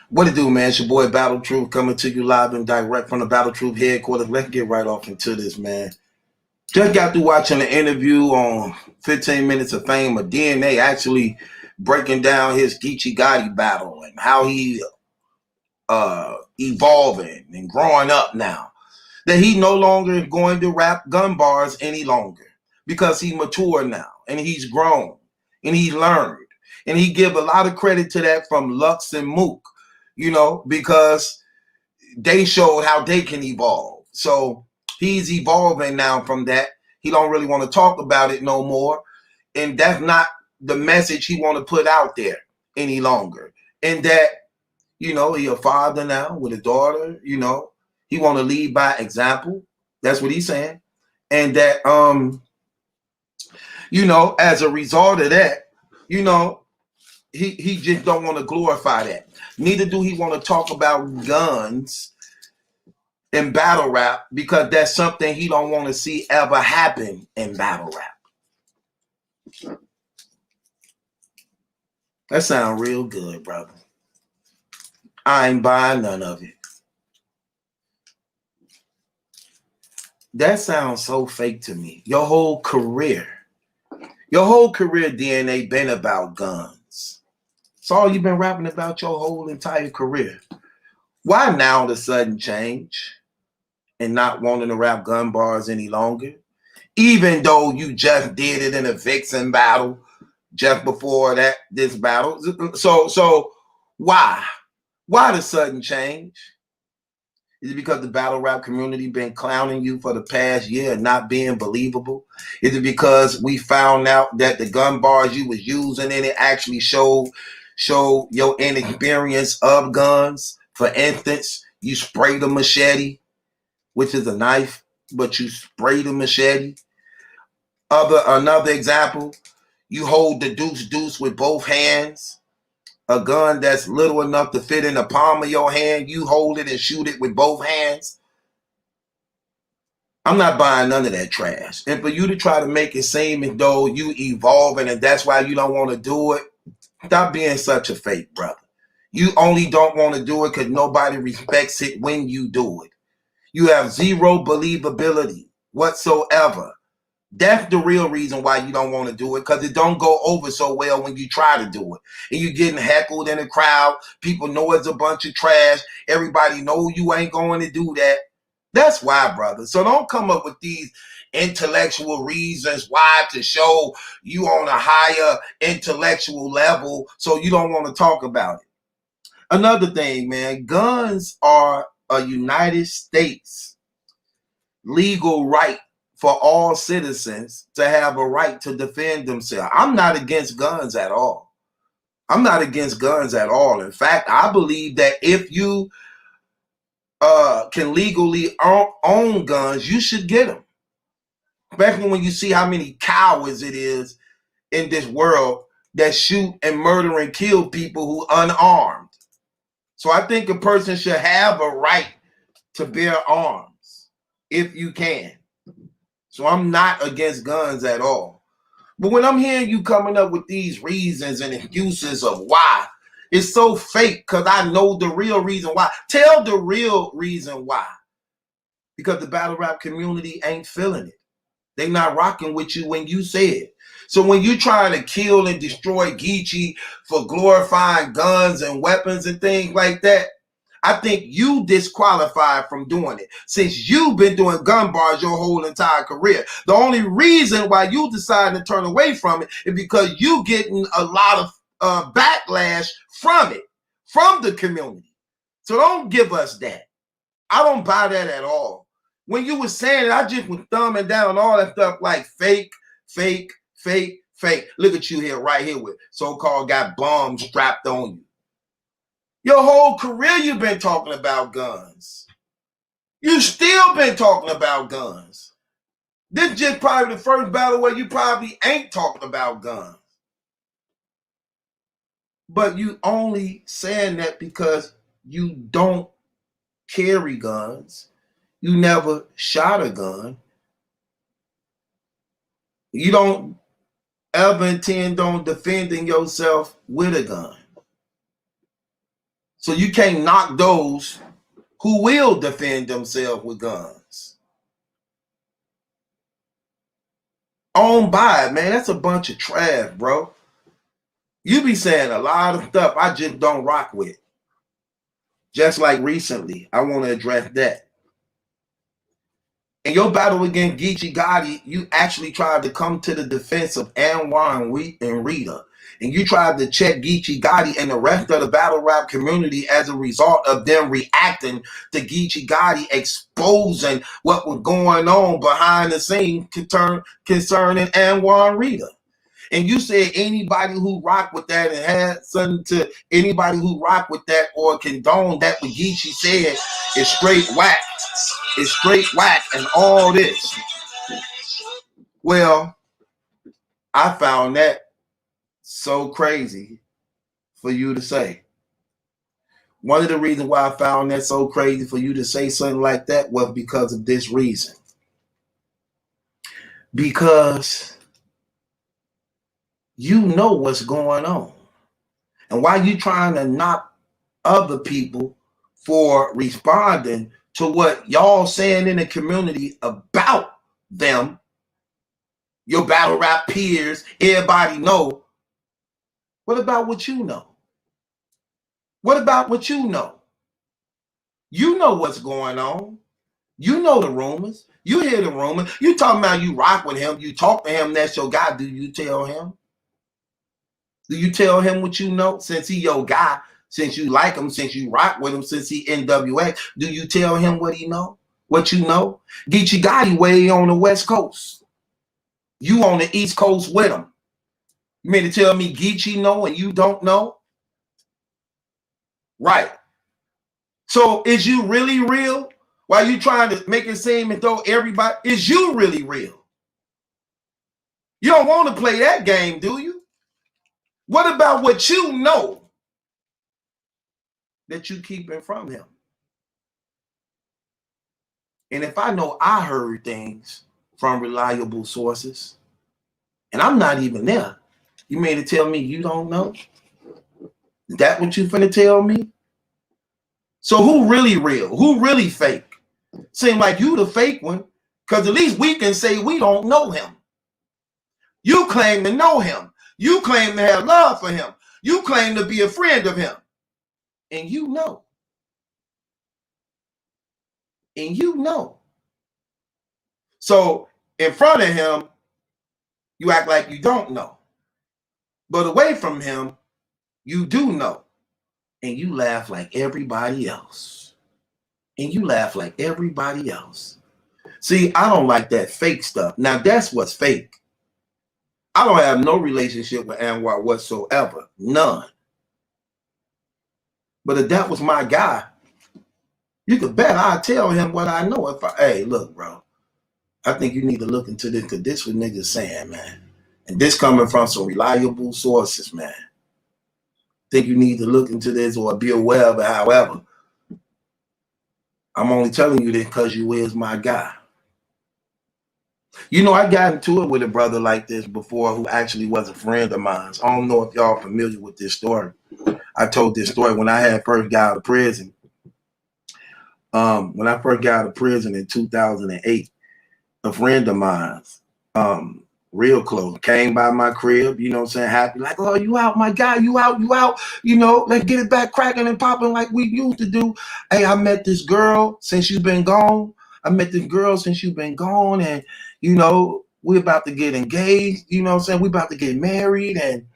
What it do, man? It's your boy Battle Truth coming to you live and direct from the Battle Truth headquarters. Let's get right off into this, man. Just got through watching the interview on 15 Minutes of Fame of DNA actually breaking down his Geechee Gotti battle and how he evolving and growing up now. That he no longer is going to rap gun bars any longer because he mature now and he's grown and he learned. And he give a lot of credit to that from Lux and Mook, because they showed how they can evolve. So he's evolving now from that. He don't really want to talk about it no more. And that's not the message he want to put out there any longer. And that, he a father now with a daughter, he want to lead by example. That's what he's saying. And that, as a result of that, he just don't want to glorify that. Neither do he want to talk about guns in battle rap because that's something he don't want to see ever happen in battle rap. That sounds real good, brother. I ain't buying none of it. That sounds so fake to me. Your whole career, DNA been about guns. It's all you've been rapping about your whole entire career. Why now all of a sudden change and not wanting to rap gun bars any longer? Even though you just did it in a Vixen battle just before this battle. So why? Why the sudden change? Is it because the battle rap community been clowning you for the past year and not being believable? Is it because we found out that the gun bars you was using in it actually showed your inexperience of guns? For instance, you sprayed a machete, which is a knife, but you sprayed a machete. Another example, you hold the deuce with both hands. A gun that's little enough to fit in the palm of your hand, you hold it and shoot it with both hands. I'm not buying none of that trash. And for you to try to make it seem as though you evolving and that's why you don't want to do it, stop being such a fake, brother. You only don't want to do it because nobody respects it when you do it. You have zero believability whatsoever. That's the real reason why you don't want to do it, because it don't go over so well when you try to do it. And you're getting heckled in the crowd. People know it's a bunch of trash. Everybody know you ain't going to do that. That's why, brother. So don't come up with these intellectual reasons why to show you on a higher intellectual level so you don't want to talk about it. Another thing, man, guns are a United States legal right for all citizens to have a right to defend themselves. I'm not against guns at all. I'm not against guns at all. In fact, I believe that if you can legally own guns, you should get them. Especially when you see how many cowards it is in this world that shoot and murder and kill people who are unarmed. So I think a person should have a right to bear arms if you can. So I'm not against guns at all. But when I'm hearing you coming up with these reasons and excuses of why, it's so fake because I know the real reason why. Tell the real reason why. Because the battle rap community ain't feeling it. They not rocking with you when you say it. So when you're trying to kill and destroy Geechee for glorifying guns and weapons and things like that, I think you disqualified from doing it since you've been doing gun bars your whole entire career. The only reason why you decided to turn away from it is because you getting a lot of backlash from it, from the community. So don't give us that. I don't buy that at all. When you were saying it, I just was thumbing down all that stuff like fake, fake, fake, fake. Look at you here, right here with so-called got bombs strapped on you. Your whole career you've been talking about guns. You still been talking about guns. This just probably the first battle where you probably ain't talking about guns. But you only saying that because you don't carry guns. You never shot a gun. You don't ever intend on defending yourself with a gun. So you can't knock those who will defend themselves with guns. On by it, man. That's a bunch of trash, bro. You be saying a lot of stuff I just don't rock with. Just like recently, I want to address that. In your battle against Geechee Gotti, you actually tried to come to the defense of Anwar and Rita. And you tried to check Geechee Gotti and the rest of the battle rap community as a result of them reacting to Geechee Gotti exposing what was going on behind the scenes concerning Anwar and Rita. And you said anybody who rock with that and had something to anybody who rock with that or condone that what Geechee said is straight whack. It's straight whack and all this. Well, I found that so crazy for you to say. One of the reasons why I found that so crazy for you to say something like that was because of this reason. Because you know what's going on. And why you trying to knock other people for responding to what y'all saying in the community about them, your battle rap peers, everybody know. What about what you know? What about what you know? You know what's going on. You know the rumors. You hear the rumors. You talking about you rock with him. You talk to him. That's your guy. Do you tell him? Do you tell him what you know? Since he your guy, since you like him, since you rock with him, since he NWA, do you tell him what he know? What you know? Geechee Gotti way on the West Coast. You on the East Coast with him. You mean to tell me Geechee know and you don't know? Right. So is you really real? Why you trying to make it seem as though everybody, is you really real? You don't want to play that game, do you? What about what you know that you keeping from him? And if I know I heard things from reliable sources, and I'm not even there, you mean to tell me you don't know? Is that what you finna tell me? So who really real? Who really fake? Seem like you the fake one, because at least we can say we don't know him. You claim to know him. You claim to have love for him. You claim to be a friend of him. And you know. And you know. So in front of him, you act like you don't know. But away from him, you do know. And you laugh like everybody else. And you laugh like everybody else. See, I don't like that fake stuff. Now, that's what's fake. I don't have no relationship with Anwar whatsoever. None. But if that was my guy, you could bet I'd tell him what I know. Hey, look, bro, I think you need to look into this because this what niggas saying, man. And this coming from some reliable sources, man. Think you need to look into this or be aware of it. However, I'm only telling you this because you is my guy. You know, I got into it with a brother like this before who actually was a friend of mine. I don't know if y'all familiar with this story. I told this story when I had first got out of prison. When I first got out of prison in 2008, a friend of mine, real close, came by my crib, you know what I'm saying, happy, like, oh, you out, my guy, you out, you know, let's get it back cracking and popping like we used to do. Hey, I met this girl since you've been gone. And, you know, we're about to get engaged, you know what I'm saying, we're about to get married, and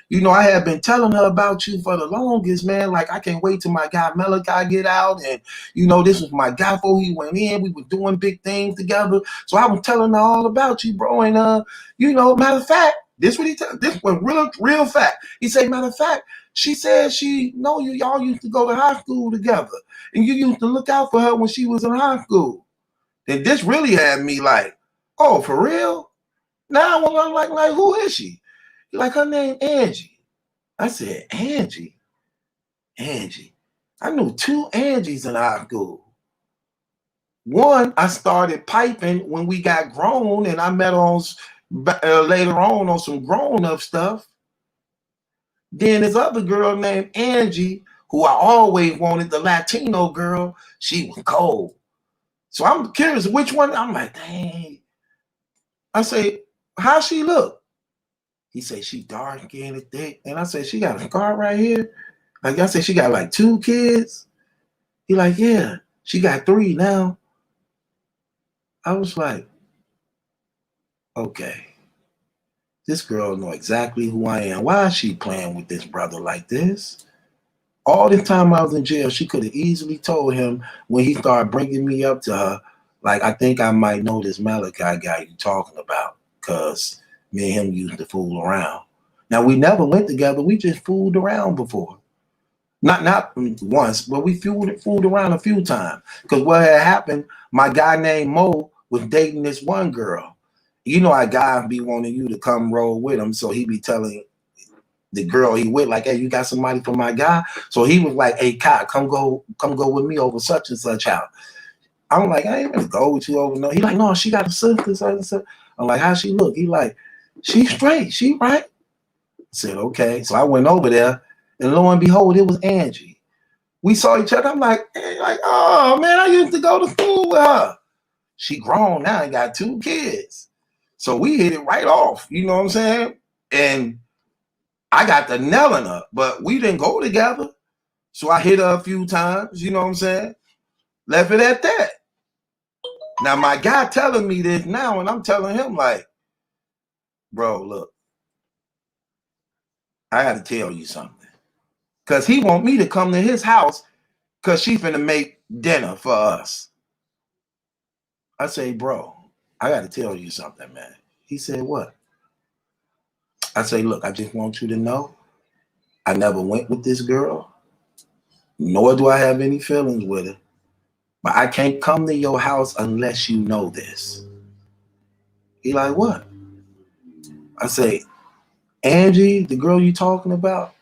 you know, I have been telling her about you for the longest, man. Like, I can't wait till my guy Maliki get out. And, you know, this was my guy before he went in. We were doing big things together. So I was telling her all about you, bro. And, you know, matter of fact, this was real fact. He said, matter of fact, she said she know you. Y'all used to go to high school together. And you used to look out for her when she was in high school. And this really had me like, oh, for real? Now I'm like, who is she? Like, her name Angie. I said, Angie. I knew two Angies in high school. One, I started piping when we got grown, and I met on later on some grown-up stuff. Then this other girl named Angie, who I always wanted, the Latino girl, she was cold. So I'm curious which one. I'm like, dang. I say, how she look? He said, she dark skinned and thick. And I said, she got a scar right here. Like I said, she got like 2 kids. He like, yeah, she got 3 now. I was like, okay. This girl know exactly who I am. Why is she playing with this brother like this? All the time I was in jail, she could have easily told him when he started bringing me up to her, like, I think I might know this Maliki guy you talking about, because me and him used to fool around. Now, we never went together. We just fooled around before. Not once, but we fooled around a few times. Because what had happened, my guy named Mo was dating this one girl. You know, our guy be wanting you to come roll with him, so he be telling the girl he with, like, hey, you got somebody for my guy? So he was like, hey, Kai, come go with me over such and such out. I'm like, I ain't gonna go with you over no. He like, no, she got a sister, such and such. I'm like, how she look? He like, she straight, she right. I said, okay. So I went over there, and lo and behold, it was Angie. We saw each other. I'm like, hey, oh man, I used to go to school with her. She grown now and got 2 kids. So we hit it right off. You know what I'm saying? And I got the nailing her, but we didn't go together. So I hit her a few times, you know what I'm saying? Left it at that. Now my guy telling me this now, and I'm telling him like, bro, look, I got to tell you something. Because he want me to come to his house because she finna make dinner for us. I say, bro, I got to tell you something, man. He said, what? I say, look, I just want you to know I never went with this girl, nor do I have any feelings with her. But I can't come to your house unless you know this. He like, what? I say, Angie, the girl you talking about?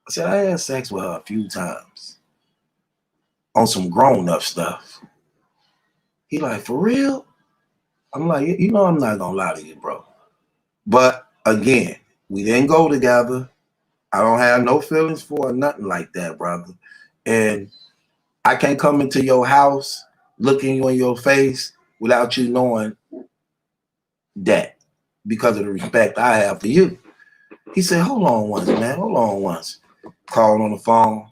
I said, I had sex with her a few times on some grown-up stuff. He like, for real? I'm like, you know I'm not gonna lie to you, bro. But again, we didn't go together. I don't have no feelings for her, nothing like that, brother. And I can't come into your house looking you in your face without you knowing that, because of the respect I have for you. He said, hold on once, man. Hold on once. Called on the phone.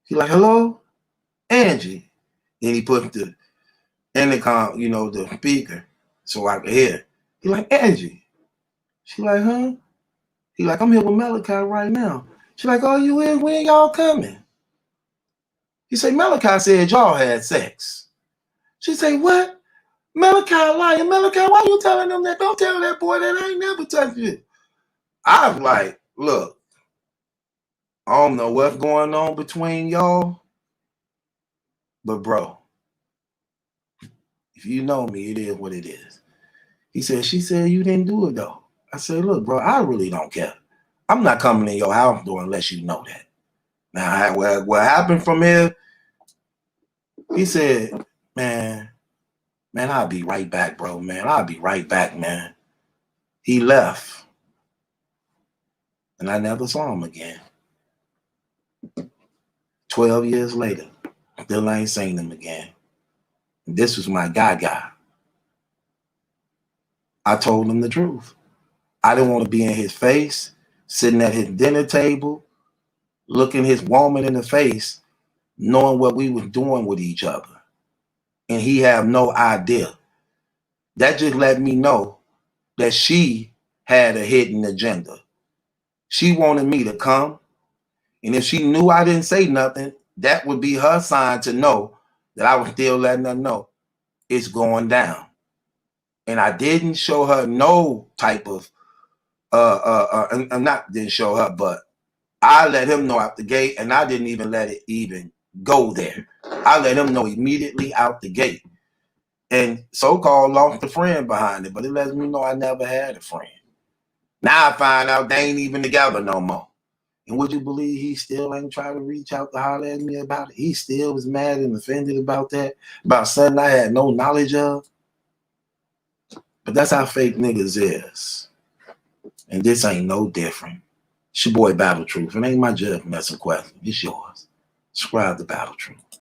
He like, hello? Angie. Then he put the intercom, you know, the speaker, so I could hear. He like, Angie. She like, huh? He like, I'm here with Maliki right now. She like, oh, you in? When y'all coming? He say, Maliki said y'all had sex. She say, what? Maliki lying. Maliki, why you telling them that? Don't tell that boy that I ain't never touched you. I was like, look, I don't know what's going on between y'all, but bro, if you know me, it is what it is. He said, she said you didn't do it though. I said, look, bro, I really don't care. I'm not coming in your house door unless you know that. Now, what happened from here, he said, man, I'll be right back, bro, man. I'll be right back, man. He left. And I never saw him again. 12 years later, still ain't seen him again. This was my guy. I told him the truth. I didn't want to be in his face, sitting at his dinner table, looking his woman in the face, knowing what we was doing with each other. And he have no idea. That just let me know that she had a hidden agenda. She wanted me to come. And if she knew I didn't say nothing, that would be her sign to know that I was still letting her know it's going down. And I didn't show her no type of didn't show her, but I let him know out the gate, and I didn't even let it even go there. I let him know immediately out the gate. And so-called lost a friend behind it, but it lets me know I never had a friend. Now I find out they ain't even together no more. And would you believe he still ain't trying to reach out to holler at me about it? He still was mad and offended about that, about something I had no knowledge of. But that's how fake niggas is. And this ain't no different. It's your boy Battle Truth. It ain't my judgment, that's a question. It's yours. Subscribe to Battle Truth.